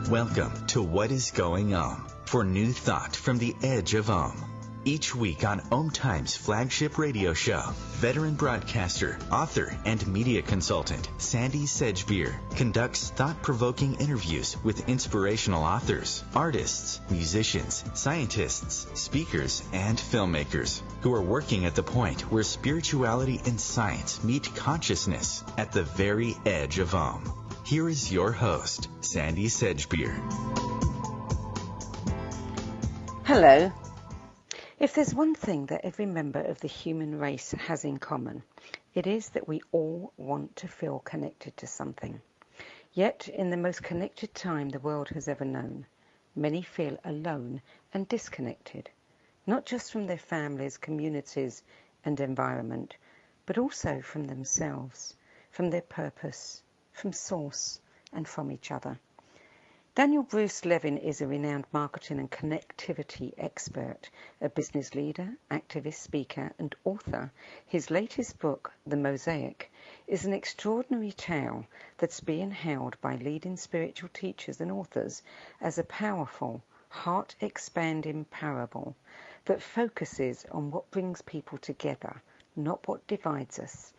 Welcome to What is Going On for new thought from the edge of Om. Each week on OMTimes' flagship radio show, veteran broadcaster, author, and media consultant Sandy Sedgbeer conducts thought-provoking interviews with inspirational authors, artists, musicians, scientists, speakers, and filmmakers who are working at the point where spirituality and science meet consciousness at the very edge of Om. Here is your host, Sandy Sedgbeer. Hello. If there's one thing that every member of the human race has in common, it is that we all want to feel connected to something. Yet, in the most connected time the world has ever known, many feel alone and disconnected, not just from their families, communities, and environment, but also from themselves, from their purpose, from source, and from each other. Daniel Bruce Levin is a renowned marketing and connectivity expert, a business leader, activist, speaker, and author. His latest book, The Mosaic, is an extraordinary tale that's being held by leading spiritual teachers and authors as a powerful, heart-expanding parable that focuses on what brings people together, not what divides us,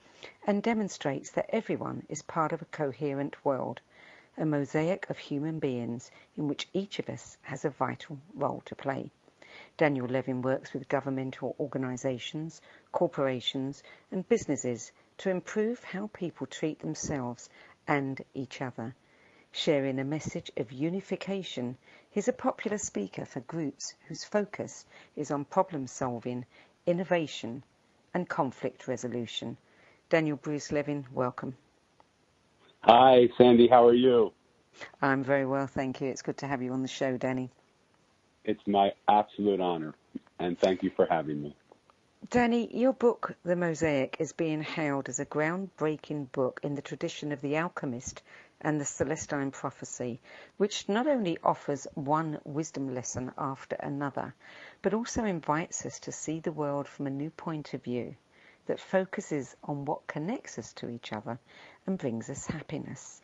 and demonstrates that everyone is part of a coherent world, a mosaic of human beings in which each of us has a vital role to play. Daniel Levin works with governmental organizations, corporations, and businesses to improve how people treat themselves and each other. Sharing a message of unification, he's a popular speaker for groups whose focus is on problem solving, innovation, and conflict resolution. Daniel Bruce Levin, welcome. Hi, Sandy. How are you? I'm very well, thank you. It's good to have you on the show, Danny. It's my absolute honor, and thank you for having me. Danny, your book, The Mosaic, is being hailed as a groundbreaking book in the tradition of the Alchemist and the Celestine prophecy, which not only offers one wisdom lesson after another, but also invites us to see the world from a new point of view that focuses on what connects us to each other and brings us happiness.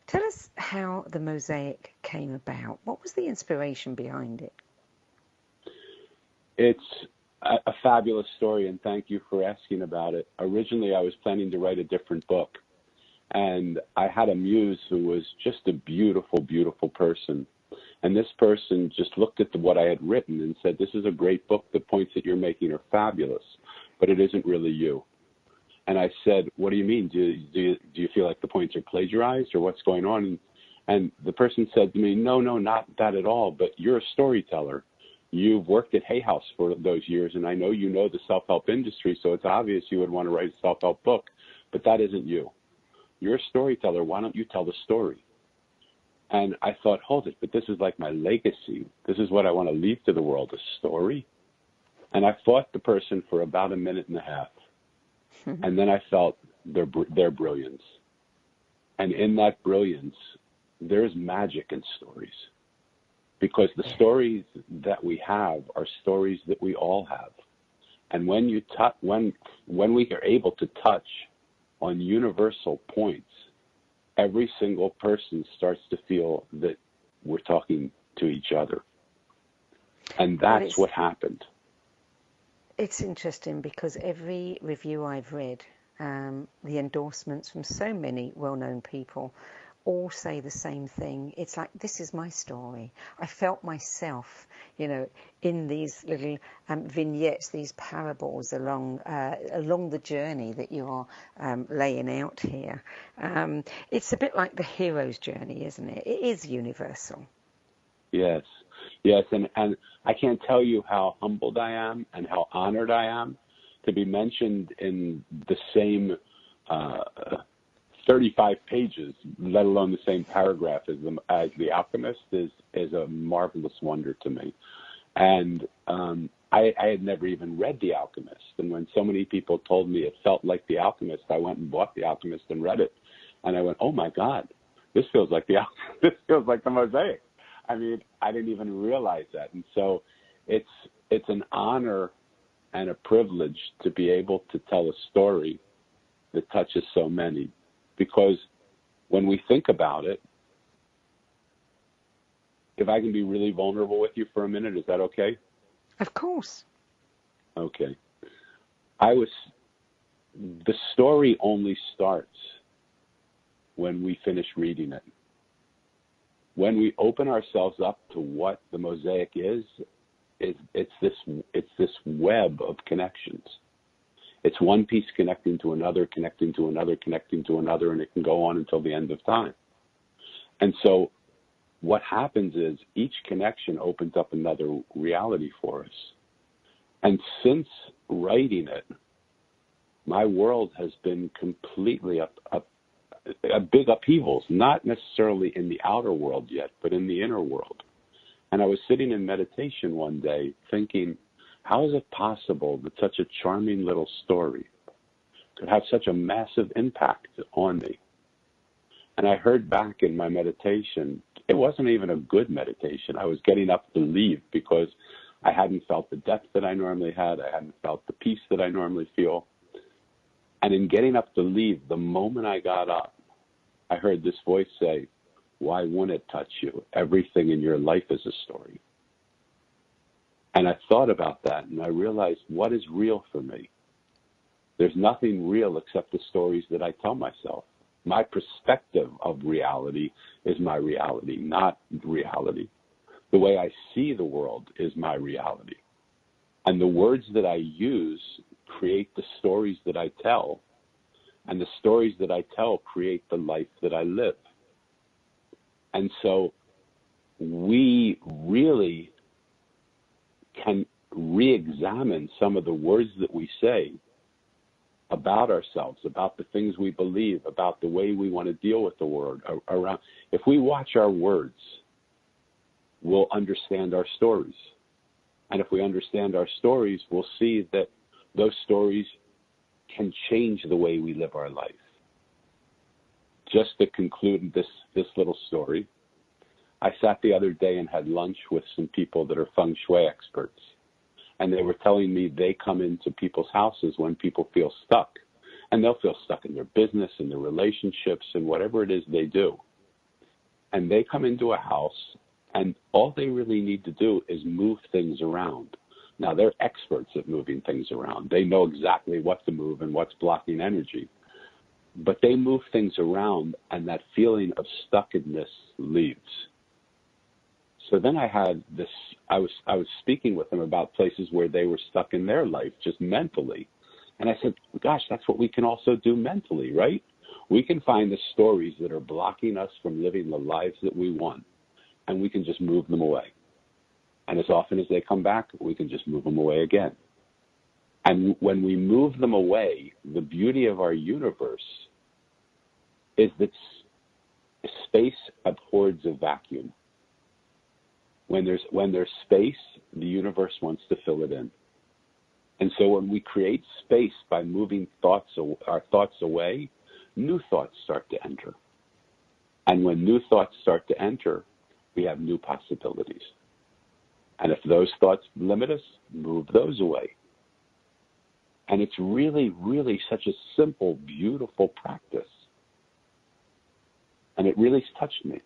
Tell us how the Mosaic came about. What was the inspiration behind it? It's a fabulous story, and thank you for asking about it. Originally, I was planning to write a different book, and I had a muse who was just a beautiful, beautiful person. And this person just looked at what I had written and said, this is a great book. The points that you're making are fabulous, but it isn't really you. And I said, what do you mean? Do you feel like the points are plagiarized or what's going on? And the person said to me, no, not that at all, but you're a storyteller. You've worked at Hay House for those years, and I know you know the self-help industry, so it's obvious you would want to write a self-help book, but that isn't you. You're a storyteller. Why don't you tell the story? And I thought, hold it, but this is like my legacy. This is what I want to leave to the world, a story. And I fought the person for about a minute and a half. And then I felt their brilliance. And in that brilliance, there's magic in stories. Because the stories that we have are stories that we all have. And when we are able to touch on universal points, every single person starts to feel that we're talking to each other. And that's what happened. It's interesting because every review I've read, the endorsements from so many well-known people, all say the same thing. It's like, this is my story. I felt myself, in these little vignettes, these parables along the journey that you're laying out here. It's a bit like the hero's journey, isn't it? It is universal. Yes, and I can't tell you how humbled I am and how honored I am to be mentioned in the same 35 pages, let alone the same paragraph as The Alchemist is a marvelous wonder to me. And I had never even read The Alchemist. And when so many people told me it felt like The Alchemist, I went and bought The Alchemist and read it. And I went, oh my God, this feels like this feels like the Mosaic. I mean, I didn't even realize that. And so it's an honor and a privilege to be able to tell a story that touches so many. Because when we think about it, if I can be really vulnerable with you for a minute, is that okay? Of course. Okay. The story only starts when we finish reading it. When we open ourselves up to what the Mosaic is, it's this web of connections. It's one piece connecting to another, connecting to another, connecting to another, and it can go on until the end of time. And so what happens is each connection opens up another reality for us. And since writing it, my world has been completely a big upheavals, not necessarily in the outer world yet, but in the inner world. And I was sitting in meditation one day thinking, how is it possible that such a charming little story could have such a massive impact on me? And I heard back in my meditation, it wasn't even a good meditation. I was getting up to leave because I hadn't felt the depth that I normally had. I hadn't felt the peace that I normally feel. And in getting up to leave, the moment I got up, I heard this voice say, why wouldn't it touch you? Everything in your life is a story. And I thought about that, and I realized, what is real for me? There's nothing real except the stories that I tell myself. My perspective of reality is my reality, not reality. The way I see the world is my reality. And the words that I use create the stories that I tell, and the stories that I tell create the life that I live. And so we really can re-examine some of the words that we say about ourselves, about the things we believe, about the way we want to deal with the world around. If we watch our words, we'll understand our stories. And if we understand our stories, we'll see that those stories can change the way we live our life. Just to conclude this little story, I sat the other day and had lunch with some people that are feng shui experts. And they were telling me they come into people's houses when people feel stuck. And they'll feel stuck in their business, in their relationships, and whatever it is they do. And they come into a house, and all they really need to do is move things around. Now, they're experts at moving things around. They know exactly what to move and what's blocking energy. But they move things around, and that feeling of stuckness leaves. So then I had this, I was speaking with them about places where they were stuck in their life, just mentally. And I said, gosh, that's what we can also do mentally, right? We can find the stories that are blocking us from living the lives that we want, and we can just move them away. And as often as they come back, we can just move them away again. And when we move them away, the beauty of our universe is that space abhors a vacuum. When there's space, the universe wants to fill it in. And so when we create space by moving our thoughts away, new thoughts start to enter. And when new thoughts start to enter, we have new possibilities. And if those thoughts limit us, move those away. And it's really, really such a simple, beautiful practice. And it really touched me.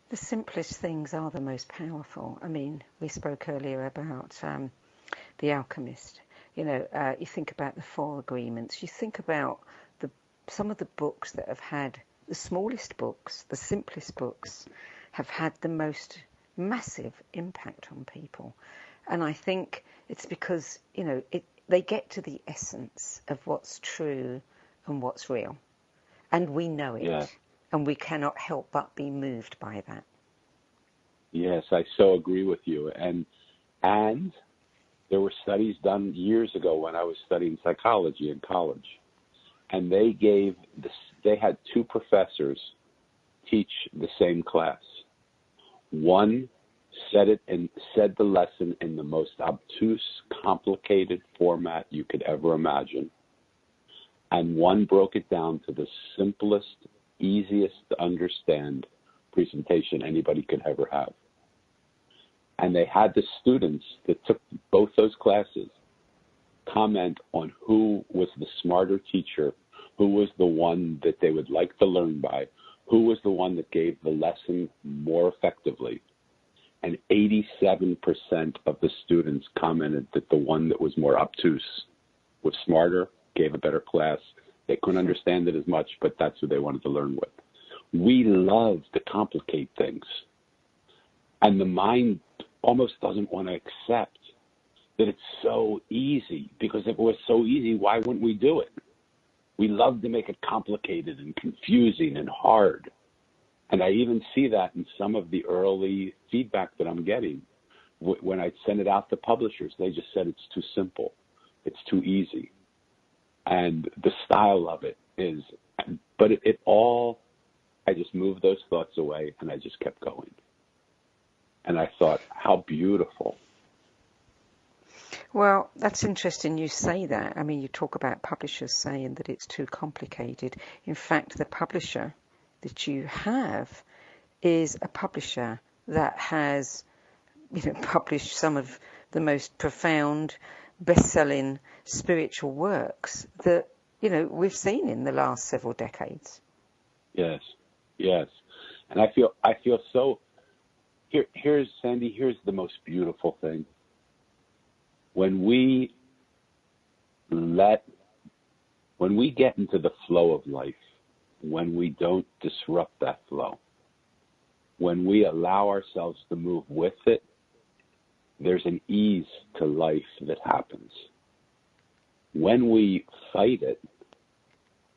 The simplest things are the most powerful. I mean, we spoke earlier about the Alchemist. You know, you think about the 4 agreements. You think about some of the books that have had the smallest books, the simplest books, have had the most massive impact on people. And I think it's because, you know, they get to the essence of what's true and what's real. And we know it. Yeah. And we cannot help but be moved by that. Yes, I so agree with you. And there were studies done years ago when I was studying psychology in college. And they had 2 professors teach the same class. One said the lesson in the most obtuse, complicated format you could ever imagine. And one broke it down to the simplest, easiest to understand presentation anybody could ever have. And they had the students that took both those classes comment on who was the smarter teacher, who was the one that they would like to learn by, who was the one that gave the lesson more effectively. And 87% of the students commented that the one that was more obtuse was smarter, gave a better class. They couldn't understand it as much, but that's who they wanted to learn with. We love to complicate things. And the mind almost doesn't want to accept that it's so easy, because if it was so easy, why wouldn't we do it? We love to make it complicated and confusing and hard. And I even see that in some of the early feedback that I'm getting. When I send it out to publishers, they just said it's too simple. It's too easy. And the style of it is, but it all, I just moved those thoughts away and I just kept going. And I thought, how beautiful. Well, that's interesting you say that. I mean, you talk about publishers saying that it's too complicated. In fact, the publisher that you have is a publisher that has, published some of the most profound, best-selling spiritual works that, we've seen in the last several decades. Yes, yes. And I feel so, here's Sandy, here's the most beautiful thing. When we get into the flow of life, when we don't disrupt that flow, when we allow ourselves to move with it, there's an ease to life that happens. When we fight it,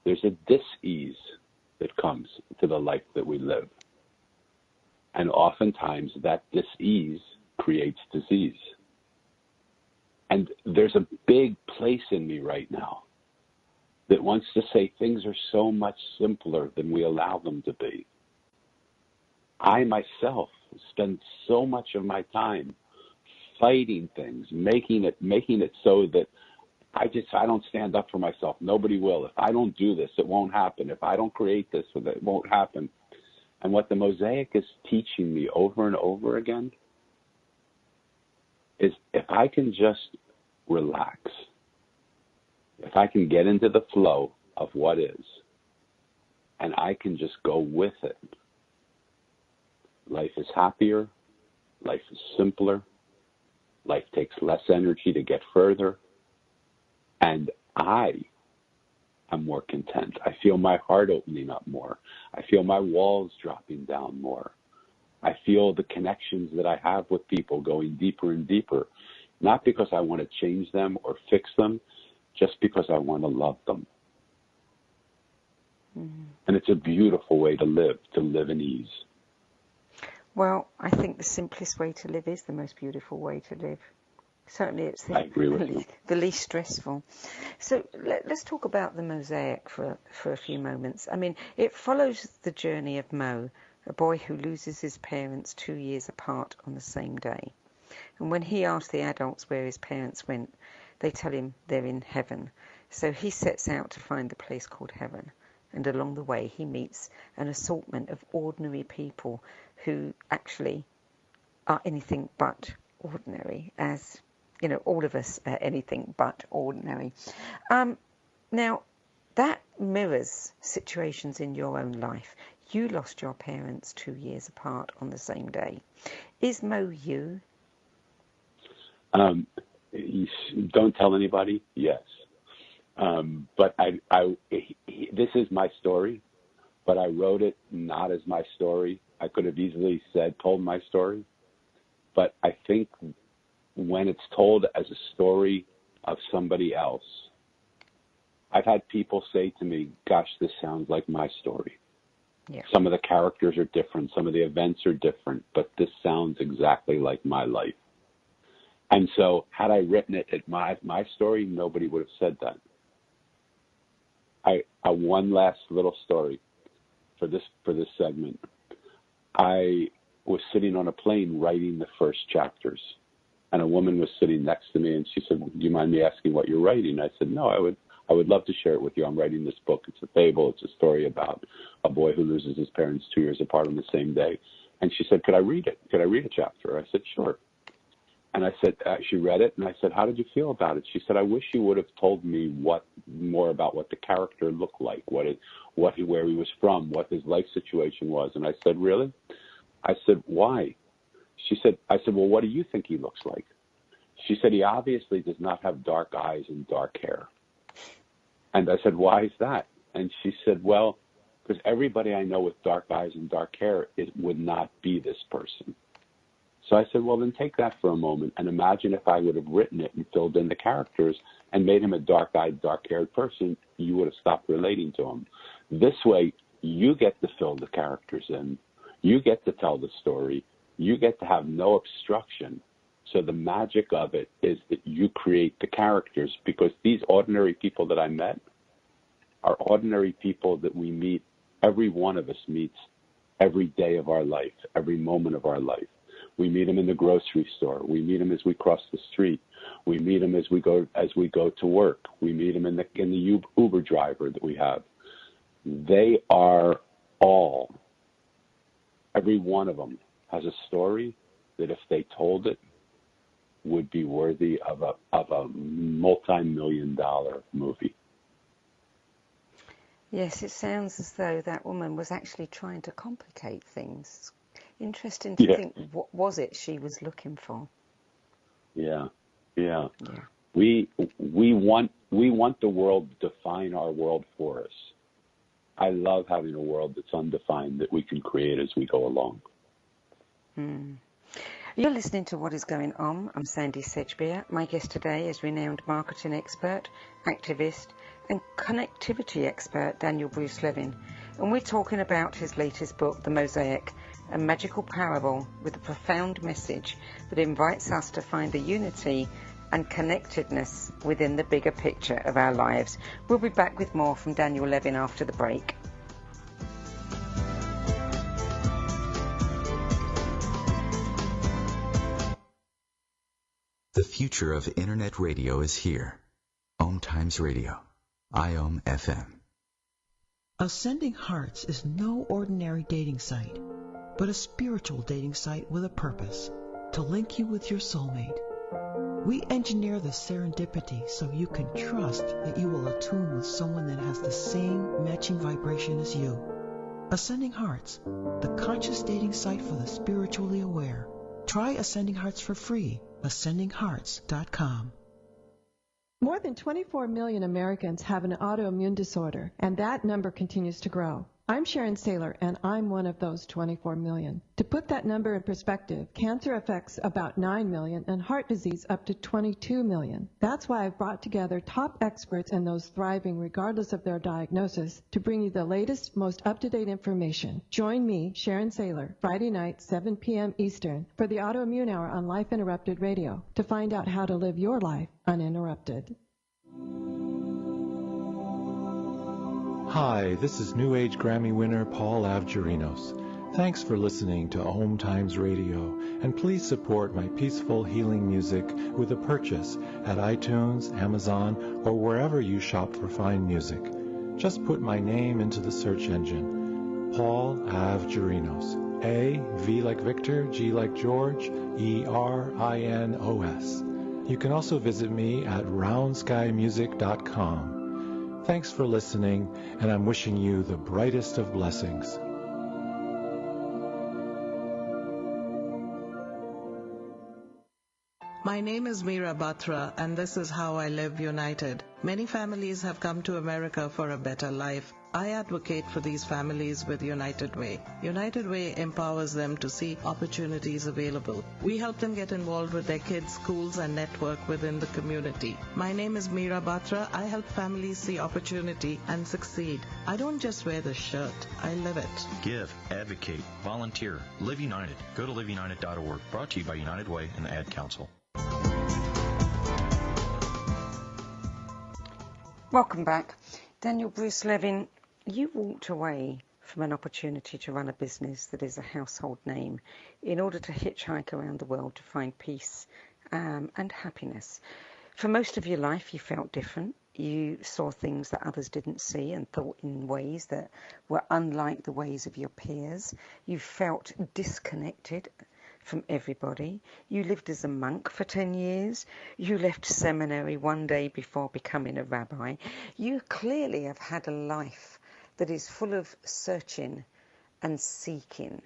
there's a dis-ease that comes to the life that we live. And oftentimes that dis-ease creates disease. And there's a big place in me right now that wants to say things are so much simpler than we allow them to be. I myself spend so much of my time fighting things, making it so that I don't stand up for myself. Nobody will. If I don't do this, it won't happen. If I don't create this, it won't happen. And what the Mosaic is teaching me over and over again is if I can just relax, if I can get into the flow of what is, and I can just go with it, life is happier, life is simpler, life takes less energy to get further, and I am more content. I feel my heart opening up more. I feel my walls dropping down more. I feel the connections that I have with people going deeper and deeper, not because I want to change them or fix them, just because I want to love them. Mm-hmm. And it's a beautiful way to live in ease. Well, I think the simplest way to live is the most beautiful way to live. Certainly it's the least stressful. So let's talk about the Mosaic for a few moments. I mean, it follows the journey of Mo, a boy who loses his parents 2 years apart on the same day. And when he asks the adults where his parents went, they tell him they're in heaven. So he sets out to find the place called heaven. And along the way, he meets an assortment of ordinary people who actually are anything but ordinary, as, all of us are anything but ordinary. Now, that mirrors situations in your own life. You lost your parents 2 years apart on the same day. Is Mo you? Don't tell anybody. Yes. But this is my story, but I wrote it not as my story. I could have easily told my story, but I think when it's told as a story of somebody else, I've had people say to me, gosh, this sounds like my story. Yeah. Some of the characters are different. Some of the events are different, but this sounds exactly like my life. And so had I written it at my story, nobody would have said that. One last little story for this segment. I was sitting on a plane writing the first chapters, and a woman was sitting next to me, and she said, do you mind me asking what you're writing? I said, no, I would love to share it with you. I'm writing this book. It's a fable. It's a story about a boy who loses his parents 2 years apart on the same day. And she said, could I read it? Could I read a chapter? I said, sure. And I said, she read it, and I said, how did you feel about it? She said, I wish you would have told me more about what the character looked like, where he was from, what his life situation was. And I said, really? I said, why? I said, well, what do you think he looks like? She said, he obviously does not have dark eyes and dark hair. And I said, why is that? And she said, well, because everybody I know with dark eyes and dark hair, it would not be this person. So I said, well, then take that for a moment and imagine if I would have written it and filled in the characters and made him a dark-eyed, dark-haired person, you would have stopped relating to him. This way, you get to fill the characters in. You get to tell the story. You get to have no obstruction. So the magic of it is that you create the characters, because these ordinary people that I met are ordinary people that we meet. Every one of us meets every day of our life, every moment of our life. We meet them in the grocery store. We meet them as we cross the street. We meet them as we go to work. We meet them in the Uber driver that we have. They are all, every one of them has a story that if they told it would be worthy of a multi-million-dollar movie. Yes, it sounds as though that woman was actually trying to complicate things. Interesting to think, what was it she was looking for? Yeah. We want the world to define our world for us. I love having a world that's undefined that we can create as we go along. You're listening to What Is Going On. I'm Sandy Sedgbeer. My guest today is renowned marketing expert, activist, and connectivity expert Daniel Bruce Levin. And we're talking about his latest book, The Mosaic, a magical parable with a profound message that invites us to find the unity and connectedness within the bigger picture of our lives. We'll be back with more from Daniel Levin after the break. The future of Internet radio is here. OMTimes Radio, IOM FM. Ascending Hearts is no ordinary dating site, but a spiritual dating site with a purpose, to link you with your soulmate. We engineer the serendipity so you can trust that you will attune with someone that has the same matching vibration as you. Ascending Hearts, the conscious dating site for the spiritually aware. Try Ascending Hearts for free, ascendinghearts.com. More than 24 million Americans have an autoimmune disorder, and that number continues to grow. I'm Sharon Saylor, and I'm one of those 24 million. To put that number in perspective, cancer affects about 9 million and heart disease up to 22 million. That's why I've brought together top experts and those thriving regardless of their diagnosis to bring you the latest, most up-to-date information. Join me, Sharon Saylor, Friday night, 7 p.m. Eastern, for the Autoimmune Hour on Life Interrupted Radio to find out how to live your life uninterrupted. Hi, this is New Age Grammy winner Paul Avgerinos. Thanks for listening to OMTimes Radio, and please support my peaceful healing music with a purchase at iTunes, Amazon, or wherever you shop for fine music. Just put my name into the search engine, Paul Avgerinos. A, V like Victor, G like George, E-R-I-N-O-S. You can also visit me at roundskymusic.com. Thanks for listening, and I'm wishing you the brightest of blessings. My name is Meera Batra, and this is How I Live United. Many families have come to America for a better life. I advocate for these families with United Way. United Way empowers them to see opportunities available. We help them get involved with their kids' schools and network within the community. My name is Meera Batra. I help families see opportunity and succeed. I don't just wear the shirt, I live it. Give, advocate, volunteer, Live United. Go to liveunited.org. Brought to you by United Way and the Ad Council. Welcome back. Daniel Bruce Levin, you walked away from an opportunity to run a business that is a household name in order to hitchhike around the world to find peace and happiness. For most of your life, you felt different. You saw things that others didn't see and thought in ways that were unlike the ways of your peers. You felt disconnected from everybody. You lived as a monk for 10 years. You left seminary one day before becoming a rabbi. You clearly have had a life that is full of searching and seeking.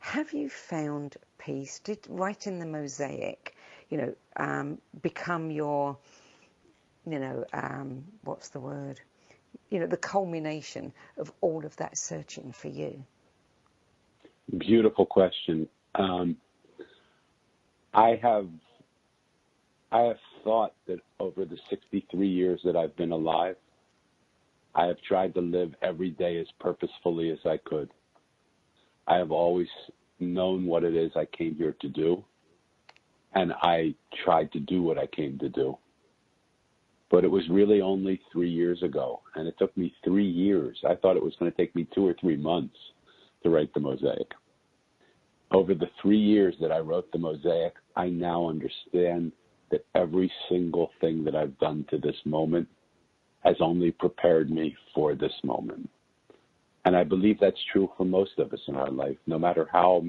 Have you found peace? Did writing the Mosaic, become your, what's the word? The culmination of all of that searching for you? Beautiful question. I have thought that over the 63 years that I've been alive, I have tried to live every day as purposefully as I could. I have always known what it is I came here to do, and I tried to do what I came to do. But it was really only 3 years ago, and it took me 3 years. I thought it was going to take me 2 or 3 months to write the Mosaic. Over the 3 years that I wrote the Mosaic, I now understand that every single thing that I've done to this moment has only prepared me for this moment. And I believe that's true for most of us in our life. No matter how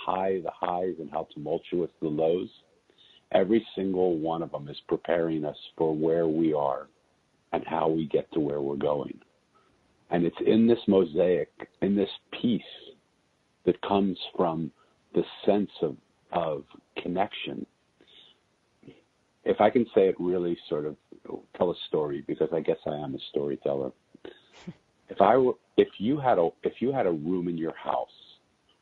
high the highs and how tumultuous the lows, every single one of them is preparing us for where we are and how we get to where we're going. And it's in this Mosaic, in this peace, that comes from the sense of connection. If I can say it really sort of, tell a story, because I guess I am a storyteller. If you had a room in your house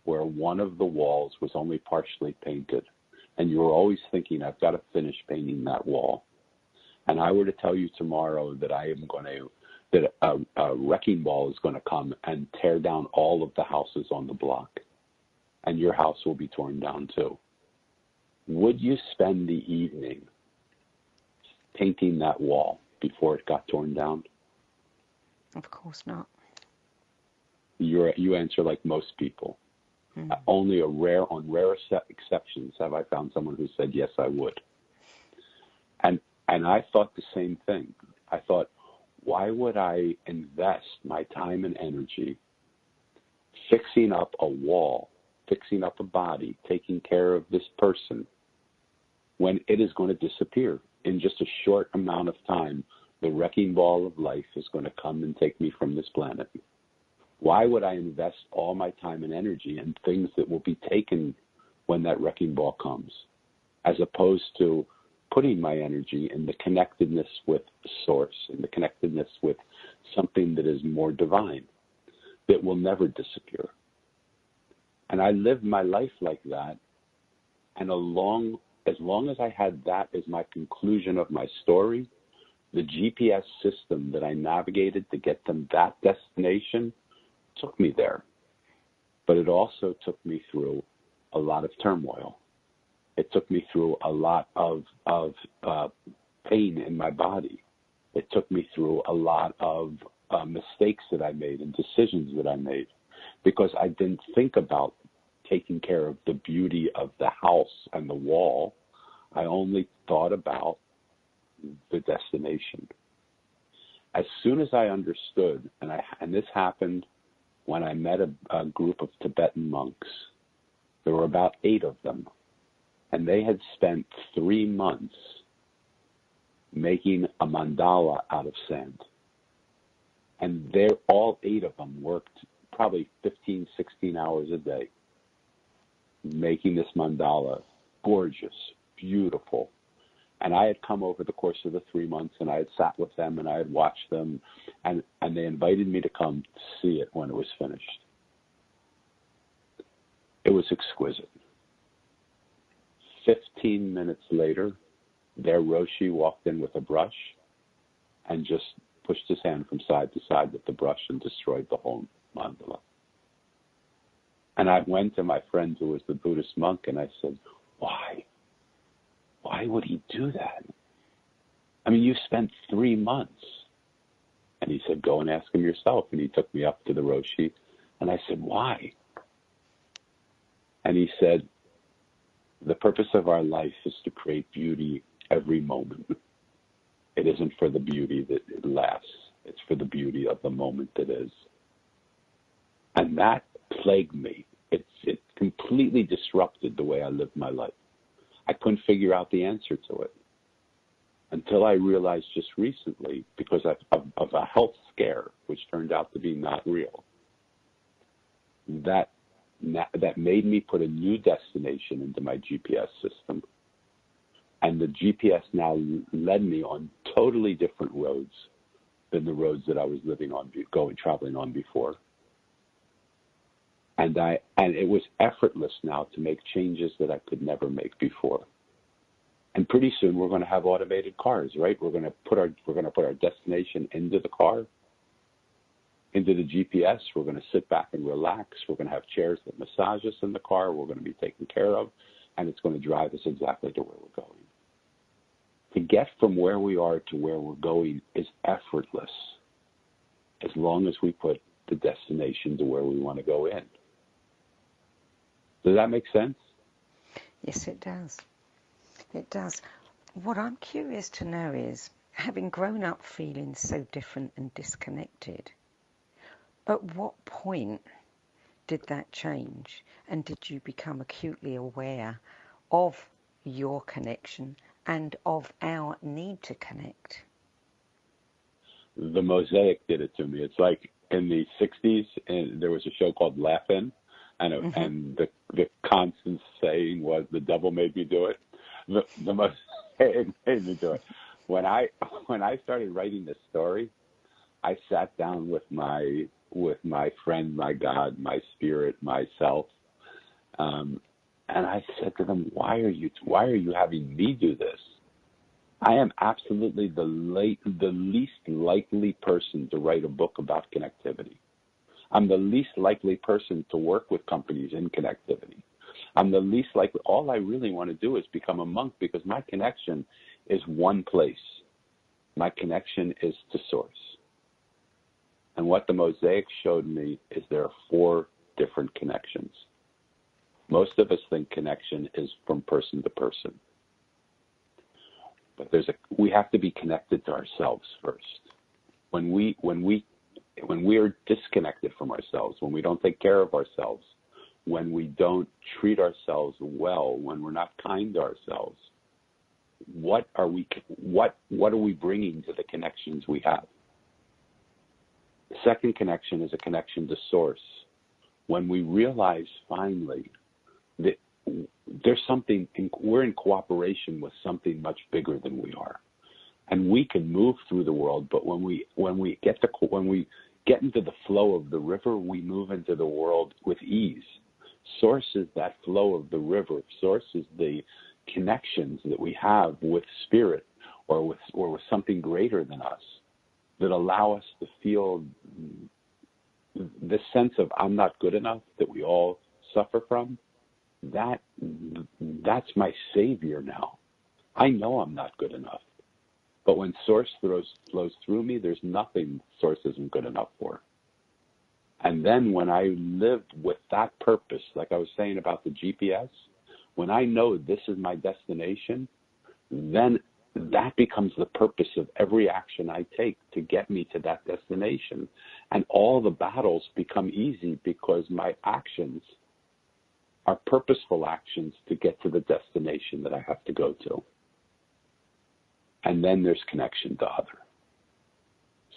where one of the walls was only partially painted, and you were always thinking, I've got to finish painting that wall, and I were to tell you tomorrow that a wrecking ball is going to come and tear down all of the houses on the block, and your house will be torn down too, would you spend the evening painting that wall before it got torn down? Of course not. You answer like most people. Only on rare exceptions have I found someone who said, yes, I would. And I thought the same thing. I thought, why would I invest my time and energy fixing up a wall, fixing up a body, taking care of this person, when it is going to disappear? In just a short amount of time, the wrecking ball of life is going to come and take me from this planet. Why would I invest all my time and energy in things that will be taken when that wrecking ball comes, as opposed to putting my energy in the connectedness with Source, in the connectedness with something that is more divine, that will never disappear? And I lived my life like that, and as long as I had that as my conclusion of my story, the GPS system that I navigated to get to that destination took me there. But it also took me through a lot of turmoil. It took me through a lot of pain in my body. It took me through a lot of mistakes that I made and decisions that I made, because I didn't think about taking care of the beauty of the house and the wall. I only thought about the destination. As soon as I understood, and this happened when I met a group of Tibetan monks. There were about 8 of them, and they had spent 3 months making a mandala out of sand. And all 8 of them worked probably 15, 16 hours a day making this mandala. Gorgeous, beautiful. And I had come over the course of the 3 months, and I had sat with them, and I had watched them, and they invited me to come see it when it was finished. It was exquisite. 15 minutes later, their Roshi walked in with a brush and just pushed his hand from side to side with the brush and destroyed the whole mandala. And I went to my friend who was the Buddhist monk, and I said, why? Why would he do that? I mean, you spent 3 months. And he said, go and ask him yourself. And he took me up to the Roshi. And I said, why? And he said, the purpose of our life is to create beauty every moment. It isn't for the beauty that it lasts. It's for the beauty of the moment that is. And that plagued me. It completely disrupted the way I lived my life. I couldn't figure out the answer to it until I realized just recently, because of a health scare, which turned out to be not real, that made me put a new destination into my GPS system. And the GPS now led me on totally different roads than the roads that I was traveling on before. And it was effortless now to make changes that I could never make before. And pretty soon we're going to have automated cars, right? We're going to put our destination into the car, into the GPS. We're going to sit back and relax. We're going to have chairs that massage us in the car. We're going to be taken care of, and it's going to drive us exactly to where we're going. To get from where we are to where we're going is effortless, as long as we put the destination to where we want to go in. Does that make sense? Yes, it does. It does. What I'm curious to know is, having grown up feeling so different and disconnected, at what point did that change? And did you become acutely aware of your connection and of our need to connect? The Mosaic did it to me. It's like in the 60s, and there was a show called Levin, and the constant saying was, "The devil made me do it." The Mosaic made me do it. When I started writing this story, I sat down with my friend, my God, my spirit, myself, and I said to them, "Why are you having me do this? I am absolutely the least likely person to write a book about connectivity. I'm the least likely person to work with companies in connectivity. I'm the least likely. All I really want to do is become a monk, because my connection is one place. My connection is to Source." And what the Mosaic showed me is there are 4 different connections. Most of us think connection is from person to person. But we have to be connected to ourselves first. When we are disconnected from ourselves, when we don't take care of ourselves, when we don't treat ourselves well, when we're not kind to ourselves, what are we bringing to the connections we have? The second connection is a connection to Source. When we realize finally that we're in cooperation with something much bigger than we are, and we can move through the world. But when we get into the flow of the river, we move into the world with ease. Source is that flow of the river. Source is the connections that we have with spirit or with something greater than us, that allow us to feel the sense of I'm not good enough that we all suffer from. That's my savior now. I know I'm not good enough. But when Source flows through me, there's nothing Source isn't good enough for. And then when I lived with that purpose, like I was saying about the GPS, when I know this is my destination, then that becomes the purpose of every action I take to get me to that destination. And all the battles become easy because my actions are purposeful actions to get to the destination that I have to go to. And then there's connection to other.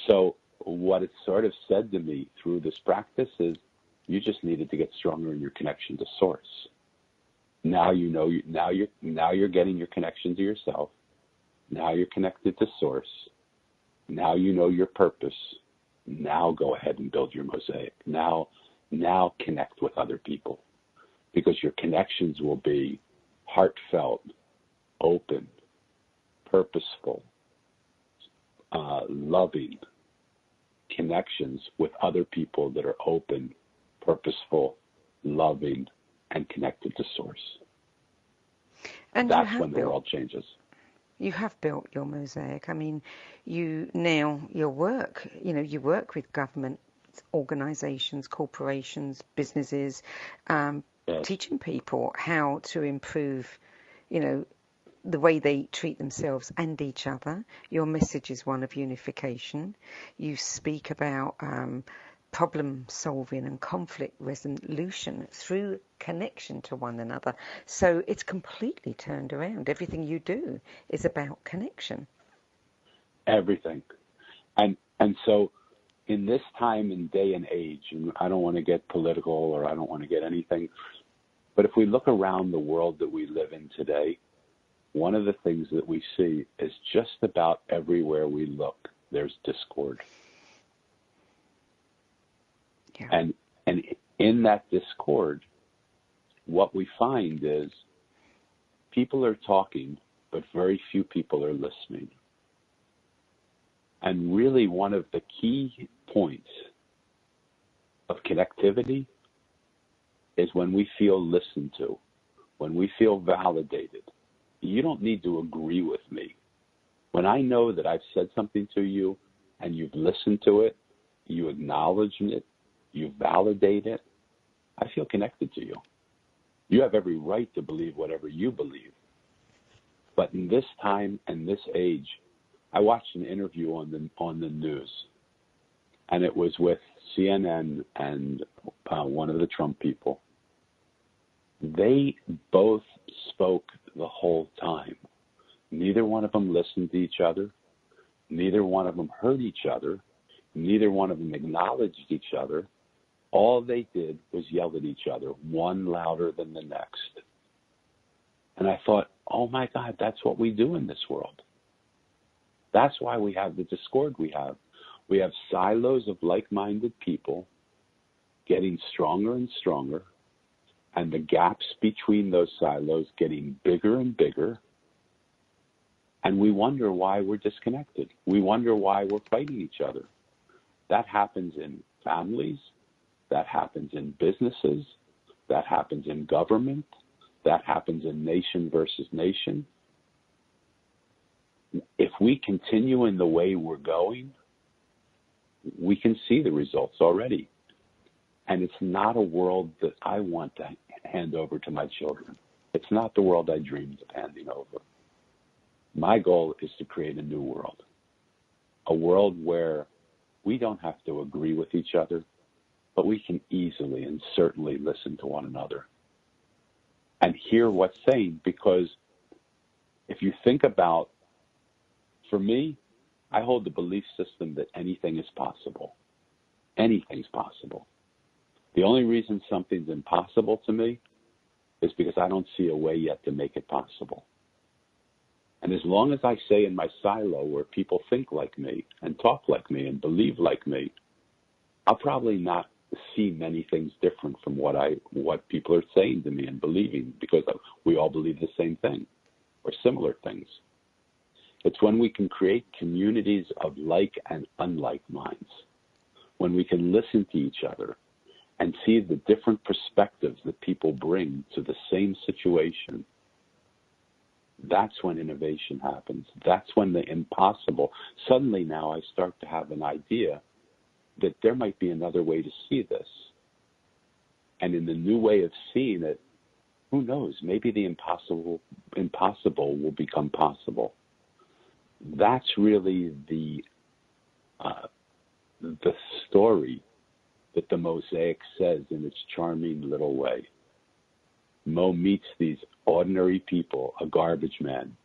So what it sort of said to me through this practice is, you just needed to get stronger in your connection to Source. Now you know. Now you're getting your connection to yourself. Now you're connected to Source. Now you know your purpose. Now go ahead and build your Mosaic. Now connect with other people, because your connections will be heartfelt, open, purposeful, loving connections with other people that are open, purposeful, loving, and connected to Source. And that's when the world changes. You have built your Mosaic. I mean, your work, you work with government organizations, corporations, businesses, yes, teaching people how to improve, the way they treat themselves and each other. Your message is one of unification. You speak about problem solving and conflict resolution through connection to one another. So it's completely turned around. Everything you do is about connection. Everything. And so in this time and day and age, and I don't want to get political or I don't want to get anything, but if we look around the world that we live in today, one of the things that we see is just about everywhere we look, there's discord. Yeah. And in that discord, what we find is people are talking, but very few people are listening. And really one of the key points of connectivity is when we feel listened to, when we feel validated. You don't need to agree with me. When I know that I've said something to you and you've listened to it, you acknowledge it, you validate it, I feel connected to you. You have every right to believe whatever you believe. But in this time and this age, I watched an interview on the news, and it was with CNN and one of the Trump people. They both spoke the whole time. Neither one of them listened to each other. Neither one of them heard each other. Neither one of them acknowledged each other. All they did was yell at each other, one louder than the next. And I thought, oh my God, that's what we do in this world. That's why we have the discord we have. We have silos of like-minded people getting stronger and stronger, and the gaps between those silos getting bigger and bigger, and we wonder why we're disconnected. We wonder why we're fighting each other. That happens in families, that happens in businesses, that happens in government, that happens in nation versus nation. If we continue in the way we're going, we can see the results already. And it's not a world that I want to hand over to my children. It's not the world I dreamed of handing over. My goal is to create a new world, a world where we don't have to agree with each other, but we can easily and certainly listen to one another and hear what's saying. Because if you think about, for me, I hold the belief system that anything is possible. Anything's possible. The only reason something's impossible to me is because I don't see a way yet to make it possible. And as long as I stay in my silo where people think like me and talk like me and believe like me, I'll probably not see many things different from what people are saying to me and believing, because we all believe the same thing or similar things. It's when we can create communities of like and unlike minds, when we can listen to each other and see the different perspectives that people bring to the same situation. That's when innovation happens. That's when the impossible. Suddenly now I start to have an idea that there might be another way to see this. And in the new way of seeing it, who knows, maybe the impossible will become possible. That's really the story that the Mosaic says in its charming little way. Mo meets these ordinary people, a garbage man,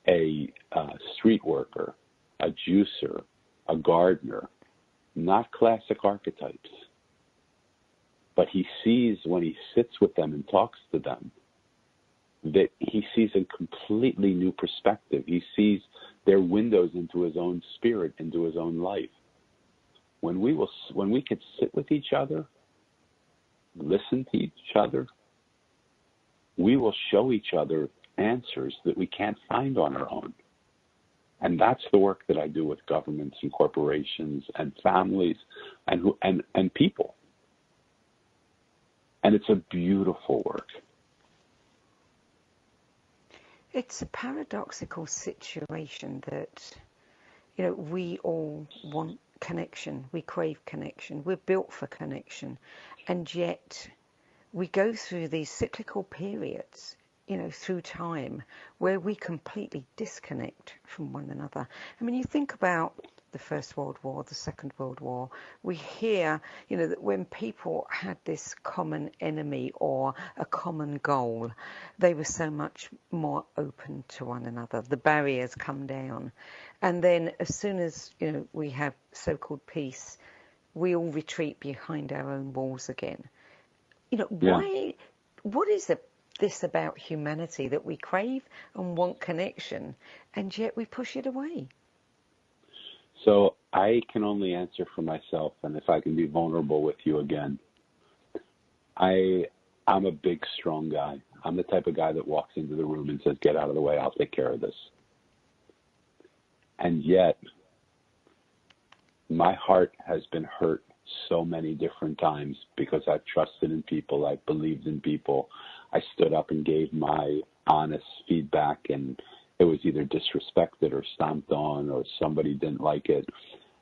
a street worker, a juicer, a gardener, not classic archetypes. But he sees, when he sits with them and talks to them, that he sees a completely new perspective. He sees their windows into his own spirit, into his own life. When we could sit with each other, listen to each other, we will show each other answers that we can't find on our own. And that's the work that I do with governments and corporations and families and people. And it's a beautiful work. It's a paradoxical situation that, we all want connection. We crave connection. We're built for connection. And yet we go through these cyclical periods, through time, where we completely disconnect from one another. I mean, you think about the First World War, the Second World War, we hear, that when people had this common enemy or a common goal, they were so much more open to one another. The barriers come down. And then as soon as, we have so-called peace, we all retreat behind our own walls again. Why? What is this about humanity that we crave and want connection, and yet we push it away? So I can only answer for myself, and if I can be vulnerable with you again, I'm a big, strong guy. I'm the type of guy that walks into the room and says, "Get out of the way, I'll take care of this." And yet, my heart has been hurt so many different times because I've trusted in people, I've believed in people. I stood up and gave my honest feedback, and it was either disrespected or stomped on, or somebody didn't like it.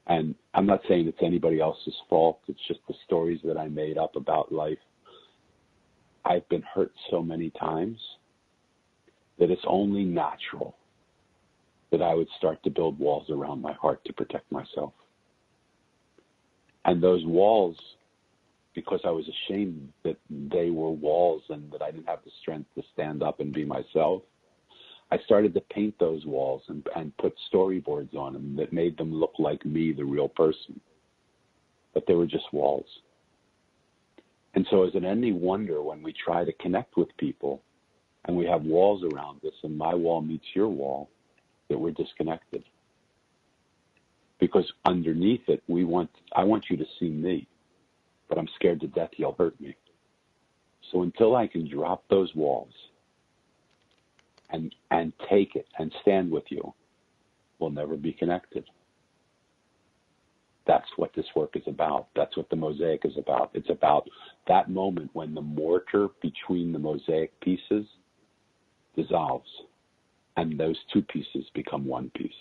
And I'm not saying it's anybody else's fault. It's just the stories that I made up about life. I've been hurt so many times that it's only natural that I would start to build walls around my heart to protect myself. And those walls, because I was ashamed that they were walls and that I didn't have the strength to stand up and be myself, I started to paint those walls and put storyboards on them that made them look like me, the real person. But they were just walls. And so is it any wonder when we try to connect with people and we have walls around us and my wall meets your wall, that we're disconnected? Because underneath it, I want you to see me, but I'm scared to death you'll hurt me. So until I can drop those walls and take it and stand with you, we'll never be connected. That's what this work is about. That's what the Mosaic is about. It's about that moment when the mortar between the Mosaic pieces dissolves and those two pieces become one piece.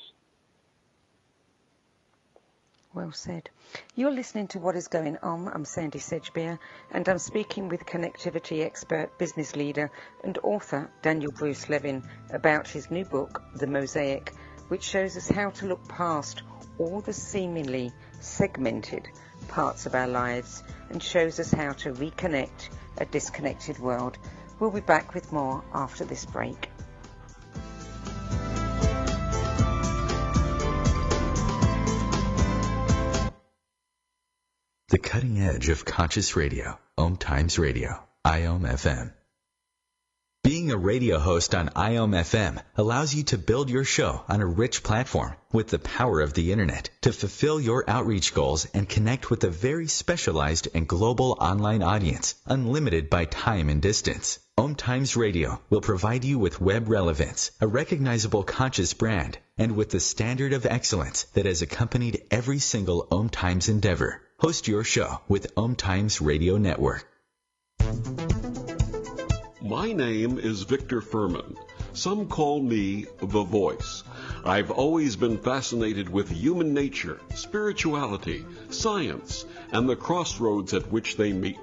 Well said. You're listening to What is Going On. I'm Sandy Sedgbeer, and I'm speaking with connectivity expert, business leader, and author Daniel Bruce Levin about his new book, The Mosaic, which shows us how to look past all the seemingly segmented parts of our lives and shows us how to reconnect a disconnected world. We'll be back with more after this break. The cutting edge of conscious radio, OMTimes Radio, IOM FM. Being a radio host on IOM FM allows you to build your show on a rich platform with the power of the internet to fulfill your outreach goals and connect with a very specialized and global online audience, unlimited by time and distance. OMTimes Radio will provide you with web relevance, a recognizable conscious brand, and with the standard of excellence that has accompanied every single OMTimes endeavor. Host your show with OMTimes Radio Network. My name is Victor Furman. Some call me The Voice. I've always been fascinated with human nature, spirituality, science, and the crossroads at which they meet.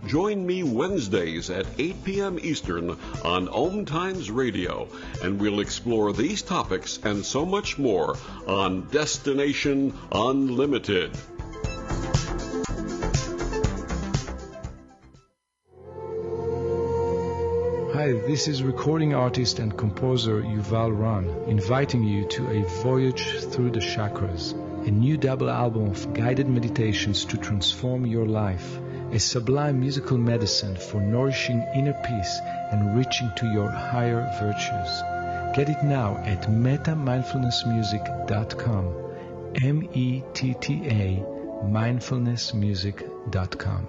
Join me Wednesdays at 8 p.m. Eastern on OMTimes Radio, and we'll explore these topics and so much more on Destination Unlimited. Hi, this is recording artist and composer Yuval Ran, inviting you to a voyage through the chakras, a new double album of guided meditations to transform your life, a sublime musical medicine for nourishing inner peace and reaching to your higher virtues. Get it now at metamindfulnessmusic.com, METTA mindfulnessmusic.com.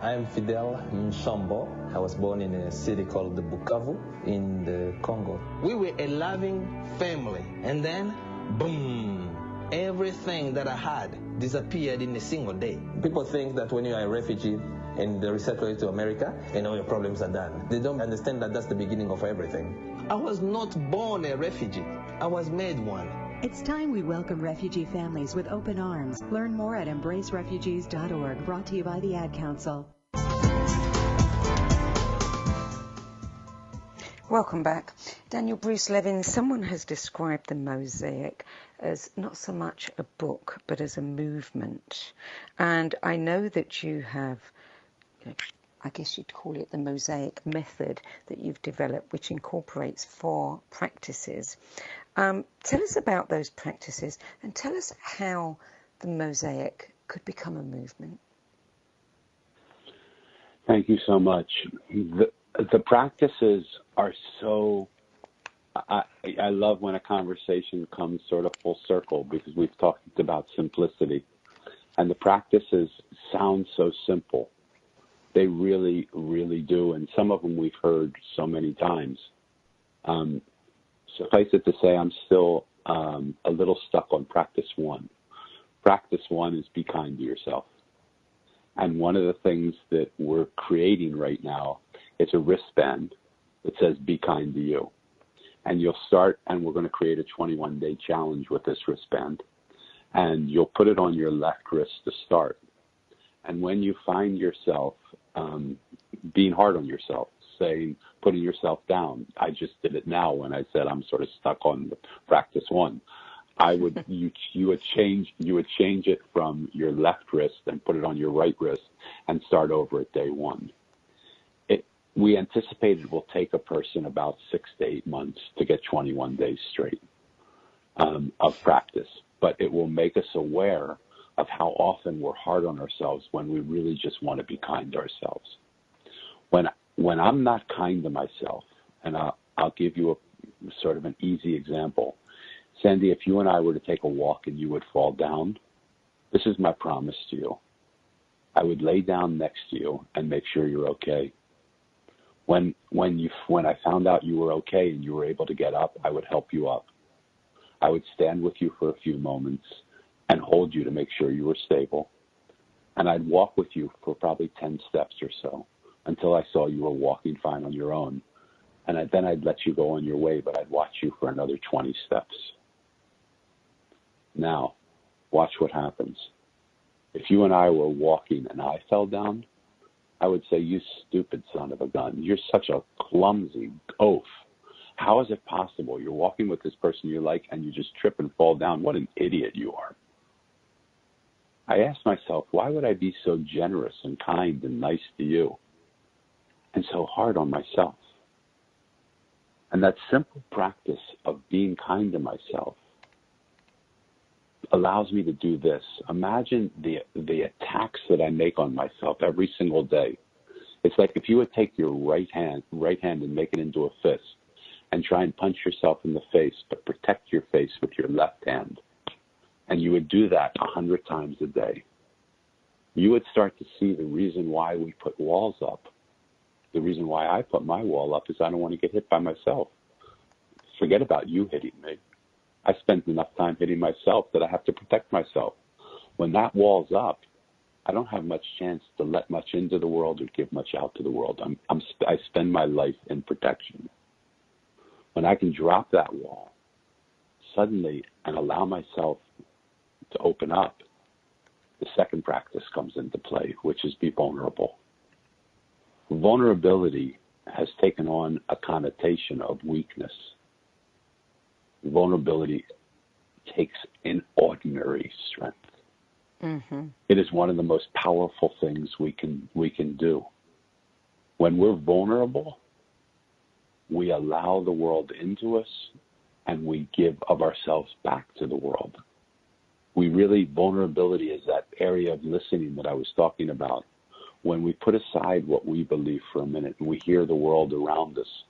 I'm Fidel Nsombo. I was born in a city called the Bukavu in the Congo. We were a loving family, and then, boom, everything that I had disappeared in a single day. People think that when you are a refugee and they resettle you to America, and all your problems are done. They don't understand that that's the beginning of everything. I was not born a refugee. I was made one. It's time we welcome refugee families with open arms. Learn more at embracerefugees.org, brought to you by the Ad Council. Welcome back. Daniel Bruce Levin, someone has described the Mosaic as not so much a book, but as a movement. And I know that you have, I guess you'd call it the Mosaic method that you've developed, which incorporates 4 practices. Tell us about those practices and tell us how the Mosaic could become a movement. Thank you so much. The practices are so, I love when a conversation comes sort of full circle, because we've talked about simplicity. And the practices sound so simple. They really, really do. And some of them we've heard so many times. Suffice it to say, I'm still a little stuck on practice 1. Practice 1 is be kind to yourself. And one of the things that we're creating right now is a wristband that says be kind to you. And you'll start, and we're going to create a 21-day challenge with this wristband. And you'll put it on your left wrist to start. And when you find yourself being hard on yourself, saying, putting yourself down, I just did it now when I said I'm sort of stuck on the practice 1. You would change it from your left wrist and put it on your right wrist and start over at day 1. We anticipate it will take a person about 6 to 8 months to get 21 days straight of practice, but it will make us aware of how often we're hard on ourselves when we really just want to be kind to ourselves. When I'm not kind to myself, and I'll give you a sort of an easy example. Sandy, if you and I were to take a walk and you would fall down, this is my promise to you. I would lay down next to you and make sure you're okay. When I found out you were okay and you were able to get up, I would help you up. I would stand with you for a few moments and hold you to make sure you were stable. And I'd walk with you for probably 10 steps or so until I saw you were walking fine on your own. And then I'd let you go on your way, but I'd watch you for another 20 steps. Now, watch what happens. If you and I were walking and I fell down, I would say, you stupid son of a gun. You're such a clumsy oaf. How is it possible? You're walking with this person you like and you just trip and fall down. What an idiot you are. I asked myself, why would I be so generous and kind and nice to you and so hard on myself? And that simple practice of being kind to myself allows me to do this. Imagine the attacks that I make on myself every single day. It's like if you would take your right hand and make it into a fist and try and punch yourself in the face, but protect your face with your left hand. And you would do that 100 times a day. You would start to see the reason why we put walls up. The reason why I put my wall up is I don't want to get hit by myself. Forget about you hitting me. I spend enough time hitting myself that I have to protect myself. When that wall's up, I don't have much chance to let much into the world or give much out to the world. I spend my life in protection. When I can drop that wall suddenly and allow myself to open up, the second practice comes into play, which is be vulnerable. Vulnerability has taken on a connotation of weakness. Vulnerability takes inordinary strength. Mm-hmm. It is one of the most powerful things we can do. When we're vulnerable, we allow the world into us and we give of ourselves back to the world. Vulnerability is that area of listening that I was talking about. When we put aside what we believe for a minute and we hear the world around us,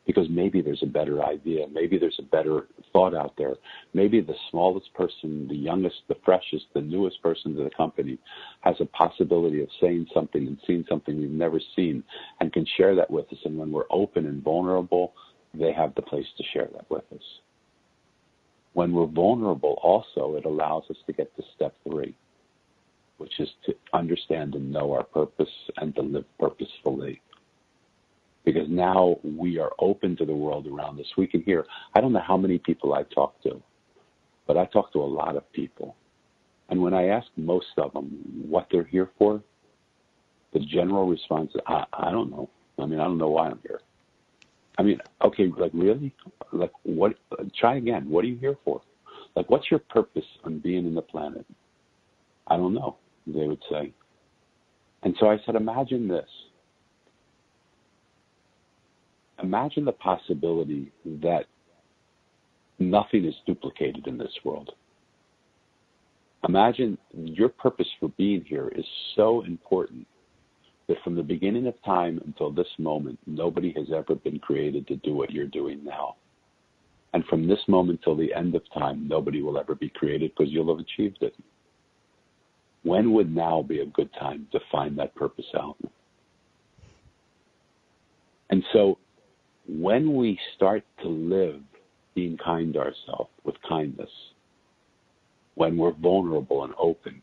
because maybe there's a better idea, maybe there's a better thought out there, maybe the smallest person, the youngest, the freshest, the newest person to the company has a possibility of saying something and seeing something we've never seen and can share that with us. And when we're open and vulnerable, they have the place to share that with us. When we're vulnerable also, it allows us to get to step 3, which is to understand and know our purpose and to live purposefully. Because now we are open to the world around us. We can hear, I don't know how many people I talk to, but I talk to a lot of people. And when I ask most of them what they're here for, the general response is, I don't know. I don't know why I'm here. I mean, okay, like really? Like what? Try again. What are you here for? Like, what's your purpose on being in the planet? I don't know, they would say. And so I said, imagine this. Imagine the possibility that nothing is duplicated in this world. Imagine your purpose for being here is so important that from the beginning of time until this moment, nobody has ever been created to do what you're doing now. And from this moment till the end of time, nobody will ever be created because you'll have achieved it. When would now be a good time to find that purpose out? And so when we start to live being kind to ourselves with kindness, when we're vulnerable and open,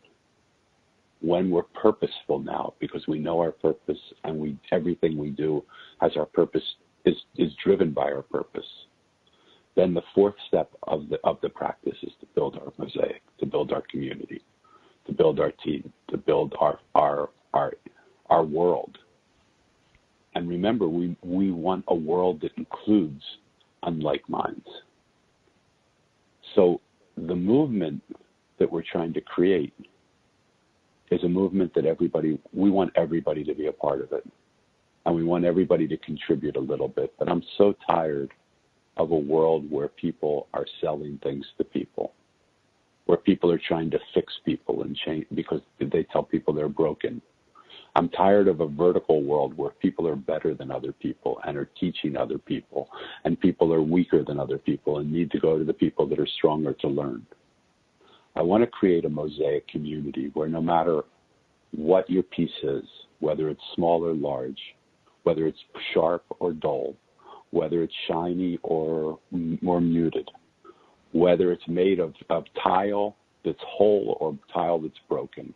when we're purposeful now because we know our purpose and everything we do has our purpose is driven by our purpose, then the fourth step of the practice is to build our mosaic, to build our community, to build our team, to build our world. And remember, we want a world that includes unlike minds. So the movement that we're trying to create is a movement that we want everybody to be a part of it. And we want everybody to contribute a little bit. But I'm so tired of a world where people are selling things to people, where people are trying to fix people and change because they tell people they're broken. I'm tired of a vertical world where people are better than other people and are teaching other people, and people are weaker than other people and need to go to the people that are stronger to learn. I want to create a mosaic community where no matter what your piece is, whether it's small or large, whether it's sharp or dull, whether it's shiny or more muted, whether it's made of tile that's whole or tile that's broken,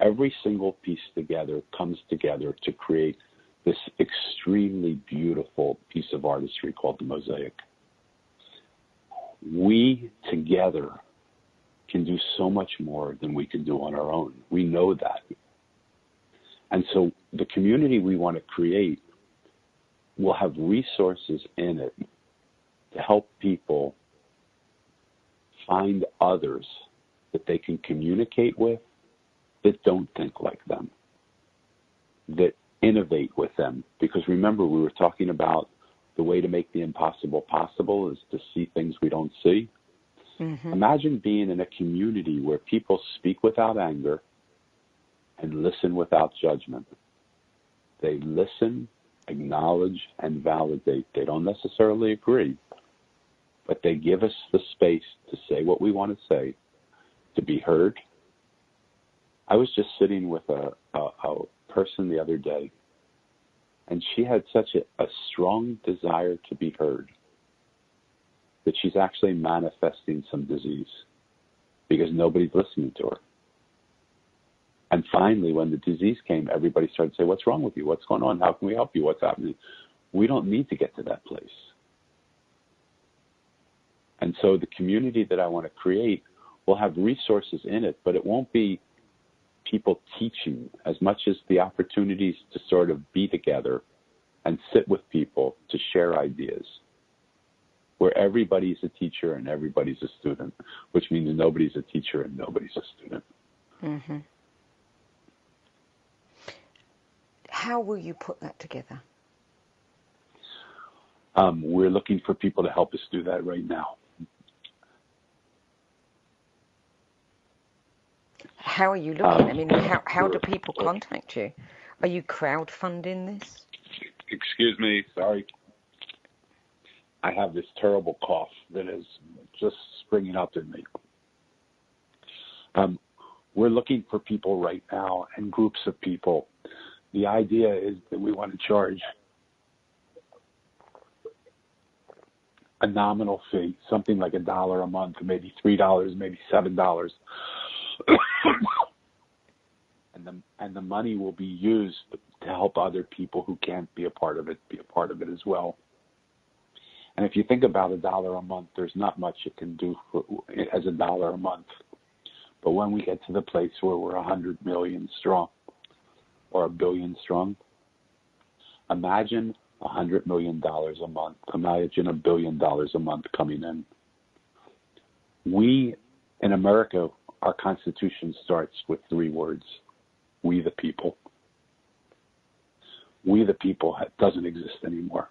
every single piece together comes together to create this extremely beautiful piece of artistry called the mosaic. We together can do so much more than we can do on our own. We know that. And so the community we want to create will have resources in it to help people find others that they can communicate with that don't think like them, that innovate with them. Because remember, we were talking about the way to make the impossible possible is to see things we don't see. Mm-hmm. Imagine being in a community where people speak without anger and listen without judgment. They listen, acknowledge, and validate. They don't necessarily agree, but they give us the space to say what we want to say, to be heard. I was just sitting with a person the other day, and she had such a strong desire to be heard that she's actually manifesting some disease because nobody's listening to her. And finally, when the disease came, everybody started to say, what's wrong with you? What's going on? How can we help you? What's happening? We don't need to get to that place. And so the community that I want to create will have resources in it, but it won't be people teaching as much as the opportunities to sort of be together and sit with people to share ideas, where everybody's a teacher and everybody's a student, which means nobody's a teacher and nobody's a student. Mm-hmm. How will you put that together? We're looking for people to help us do that right now. How are you looking? I mean, how do people contact you? Are you crowdfunding this? Excuse me, sorry. I have this terrible cough that is just springing up in me. We're looking for people right now and groups of people. The idea is that we want to charge a nominal fee, something like $1 a month, maybe $3, maybe $7. And the money will be used to help other people who can't be a part of it as well. And if you think about $1 a month, there's not much it can do as $1 a month. But when we get to the place where we're 100 million strong or 1 billion strong, imagine $100 million a month. Imagine $1 billion a month coming in. We, in America, our Constitution starts with 3 words. We the people. We the people doesn't exist anymore.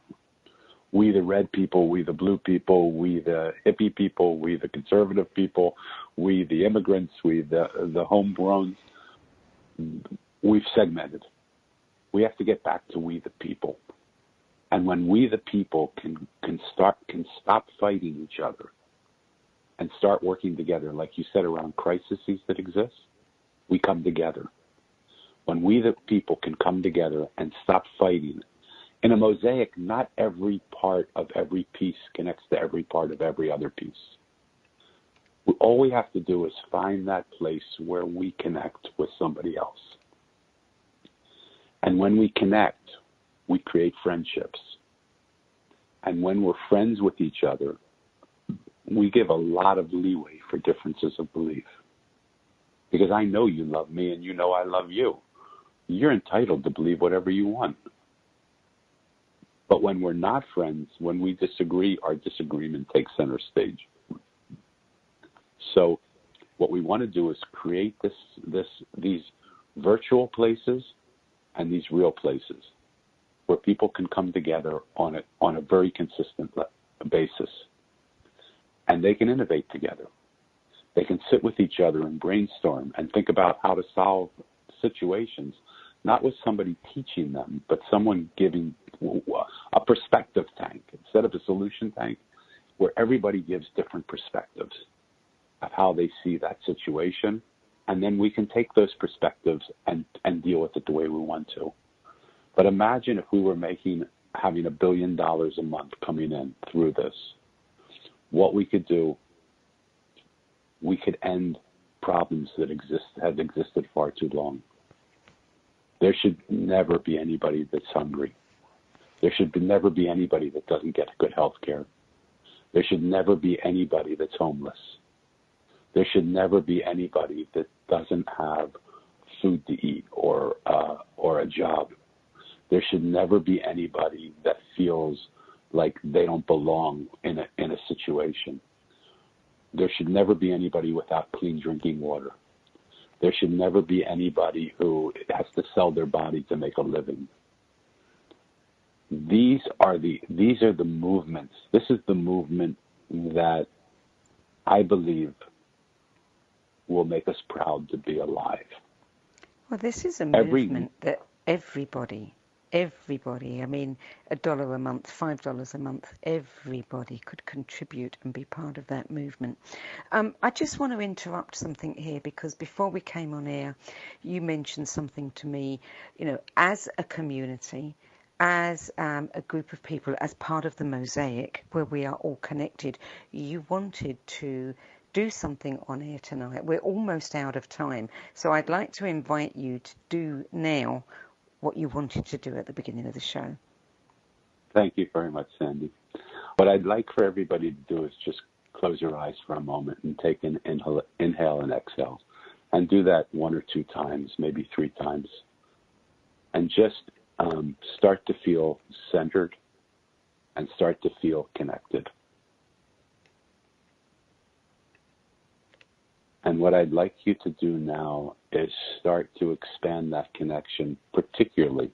We the red people, we the blue people, we the hippie people, we the conservative people, we the immigrants, we the homegrowns. We've segmented. We have to get back to we the people. And when we the people can stop fighting each other and start working together, like you said, around crises that exist, we come together. When we the people can come together and stop fighting, in a mosaic, not every part of every piece connects to every part of every other piece. All we have to do is find that place where we connect with somebody else. And when we connect, we create friendships. And when we're friends with each other, we give a lot of leeway for differences of belief. Because I know you love me and you know I love you. You're entitled to believe whatever you want. But when we're not friends, when we disagree, our disagreement takes center stage. So what we want to do is create these virtual places and these real places where people can come together on a very consistent basis. And they can innovate together. They can sit with each other and brainstorm and think about how to solve situations, not with somebody teaching them, but someone giving a perspective tank instead of a solution tank, where everybody gives different perspectives of how they see that situation. And then we can take those perspectives and deal with it the way we want to. But imagine if we were having $1 billion a month coming in through this. What we could do, we could end problems that have existed far too long. There should never be anybody that's hungry. There should never be anybody that doesn't get good health care. There should never be anybody that's homeless. There should never be anybody that doesn't have food to eat or a job. There should never be anybody that feels like they don't belong in a situation. There should never be anybody without clean drinking water. There should never be anybody who has to sell their body to make a living. These are the movements. This is the movement that I believe will make us proud to be alive. Well, this is a movement that everybody, I mean, $1 a month, $5 a month, everybody could contribute and be part of that movement. I just want to interrupt something here, because before we came on air, you mentioned something to me, as a community, as a group of people, as part of the Mosaic, where we are all connected, you wanted to do something on air tonight. We're almost out of time, so I'd like to invite you to do now what you wanted to do at the beginning of the show. Thank you very much, Sandy. What I'd like for everybody to do is just close your eyes for a moment and take an inhale and exhale, and do that 1 or 2 times, maybe 3 times, and just start to feel centered and start to feel connected. And what I'd like you to do now is start to expand that connection, particularly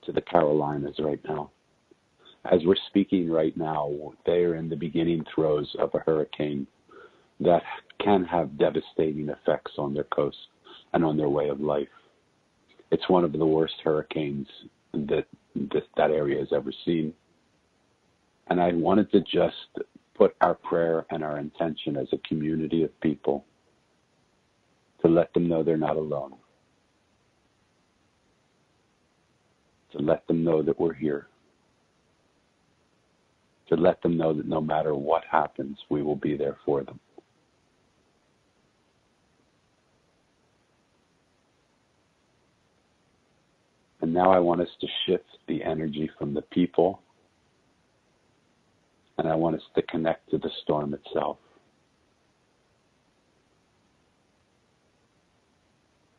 to the Carolinas right now. As we're speaking right now, they are in the beginning throes of a hurricane that can have devastating effects on their coast and on their way of life. It's one of the worst hurricanes that area has ever seen. And I wanted to just put our prayer and our intention as a community of people to let them know they're not alone, to let them know that we're here, to let them know that no matter what happens, we will be there for them. And now I want us to shift the energy from the people, and I want us to connect to the storm itself.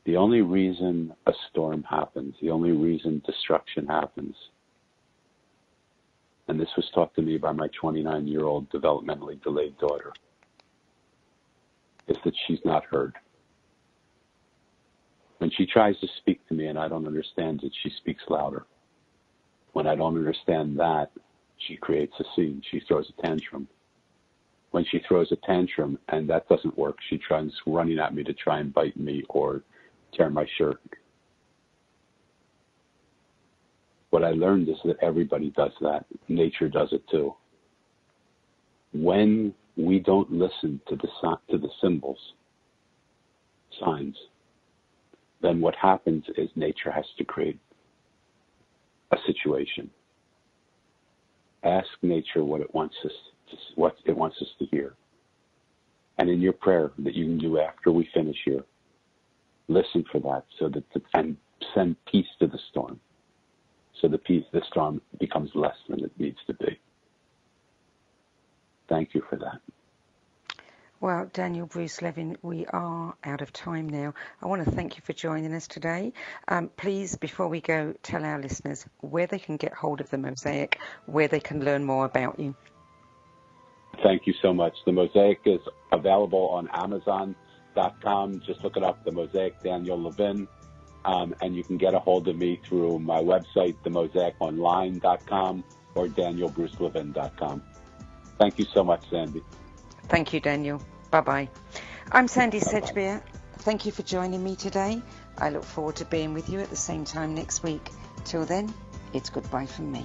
The only reason a storm happens, the only reason destruction happens, and this was taught to me by my 29-year-old developmentally delayed daughter, is that she's not heard. When she tries to speak to me and I don't understand it, she speaks louder. When I don't understand that, she creates a scene. She throws a tantrum. When she throws a tantrum and that doesn't work, she tries running at me to try and bite me or tear my shirt. What I learned is that everybody does that. Nature does it too. When we don't listen to the symbols, signs, then what happens is nature has to create a situation. Ask nature what it wants us to hear. And in your prayer that you can do after we finish here, listen for that and send peace to the storm. So the storm becomes less than it needs to be. Thank you for that. Well, Daniel Bruce Levin, we are out of time now. I want to thank you for joining us today. Please, before we go, tell our listeners where they can get hold of the Mosaic, where they can learn more about you. Thank you so much. The Mosaic is available on Amazon.com. Just look it up, The Mosaic, Daniel Levin. And you can get a hold of me through my website, themosaiconline.com or danielbrucelevin.com. Thank you so much, Sandy. Thank you, Daniel. Bye-bye. I'm Sandy Sedgbeer. Thank you for joining me today. I look forward to being with you at the same time next week. Till then, it's goodbye from me.